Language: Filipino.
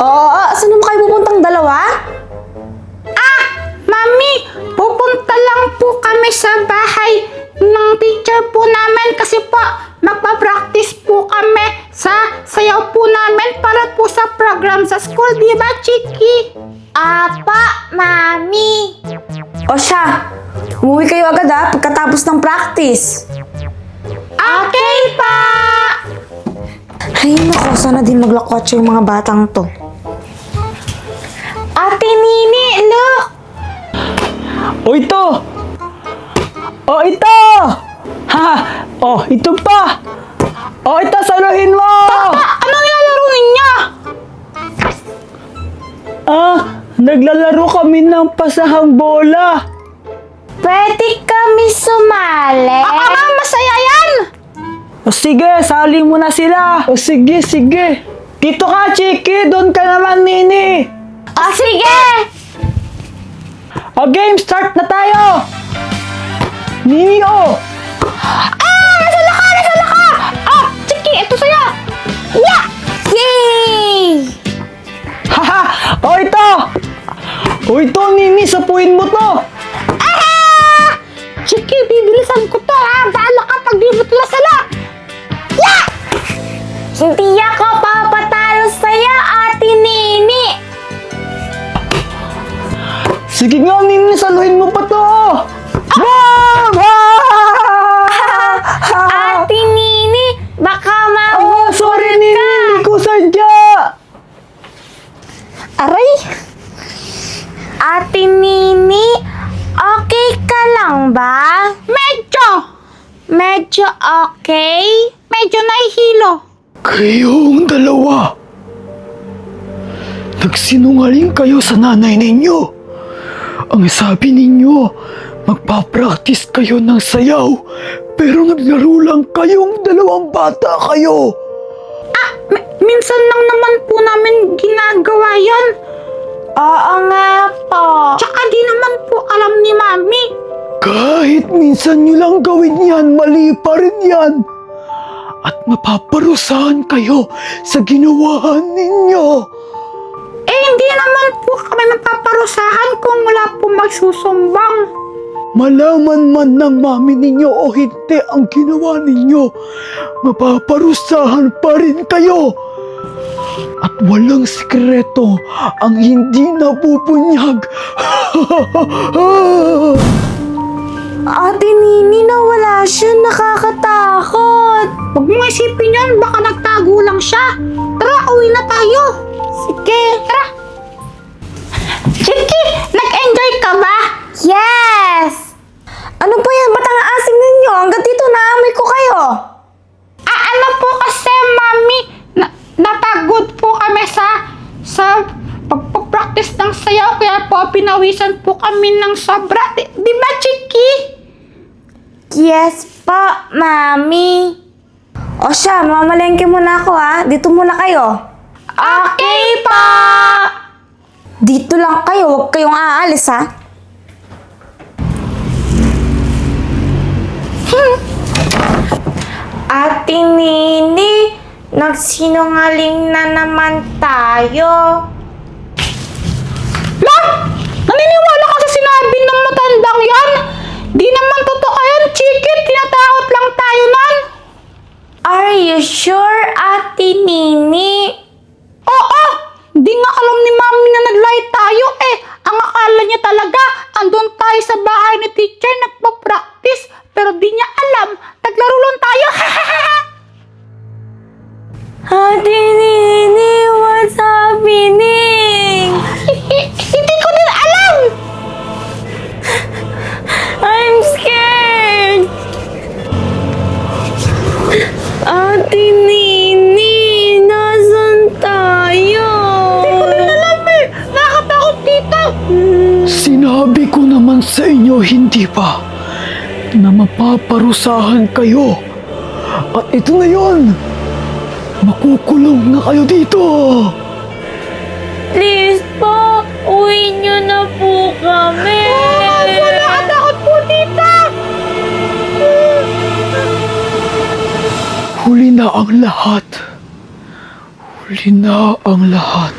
Oo, saan naman kayo pupuntang dalawa? Mami, pupunta lang po kami sa bahay ng teacher po namin kasi po magpa-practice po kami sa sayaw po namin para po sa program sa school, di ba, Chiki? Apa, Mami. O siya, umuwi kayo agad pagkatapos ng practice. Okay pa! Ay nako, sana din maglakwatsa yung mga batang to. Ate Nini, look! O ito! O ito! Ha! O, ito pa! O, ito, saluhin mo! Anong nilalaro ninyo? Naglalaro kami ng pasahang bola. Pwede kami sumali. Masaya yan! O sige, sali mo na sila. O sige, sige. Dito ka, Chiki. Doon ka naman, Nini. O sige! O game, start na tayo. Nini, o. Nasala ka! Chiki, ito sa'yo! Yeah! Yay! Haha! O ito! O ito, Nini, sapuin mo to. Chiki, bibilisan ko to Bahala ka pag di mo ito nasala! Yeah! Hindi ako papatalo sa'yo, Ate Nini. Sige nga, Nini, saluhin mo pa to. Boom! Ate Nini, baka Oh, sorry, Nini. Hindi ko sadya. Aray! Ate Nini, okay ka lang ba? Medyo okay? Medyo nahihilo. Kayong dalawa. Nagsinungaling kayo sa nanay ninyo. Ang sabi ninyo, magpa-practice kayo ng sayaw, pero naglaro lang kayong dalawang bata kayo. Minsan lang naman po namin ginagawa yan. Oo nga po. Tsaka di naman po alam ni Mami. Kahit minsan nyo lang gawin yan, mali pa rin yan. At mapaparusahan kayo sa ginawa ninyo. Hindi naman po kami mapaparusahan kung wala po magsusumbang. Malaman man ng mami ninyo o hindi ang ginawa ninyo, mapaparusahan pa rin kayo. At walang sikreto ang hindi nabubunyag. Ate Nini, nawala siya. Nakakatakot. Huwag mo isipin yun, baka nagtago lang siya. Tara, uwi na tayo. Sige. Tara. Chiki, nag-enjoy ka ba? Yes! Ano ba yan? Ba't ang asim ninyo? Hanggang dito naamoy ko kayo. Ano po kasi, Mami, napagod po kami sa pagpapractice ng sayaw, kaya po pinawisan po kami ng sobra. Di ba, Chiki? Yes po, Mami. O siya, mamalengke muna ako Dito muna kayo. Okay pa! Dito lang kayo, huwag kayong aalis Ate Nini, nagsinungaling na naman tayo. Lan! Naniniwala ka sa sinabi ng matandang yan? Di naman totoo yan, Chiki. Tinatakot lang tayo nan. Are you sure, Ate Nini? Oo! Di nga alam ni Mami na nag-lie tayo Ang akala niya talaga, andun tayo sa bahay ni teacher nagpa-practice. Pero di niya alam, naglaro lang tayo. Ate Nini, what's happening? Hindi ko din alam. I'm scared! Ate Nini, nasan tayo? Hindi ko din alam Nakakatakot dito. Sinabi ko naman sa inyo, hindi ba, na mapaparusahan kayo. At ito na yun, makukulong na kayo dito. Please po, uwi niyo na po kami. Nakakatakot po dito. Huli na ang lahat. Huli na ang lahat.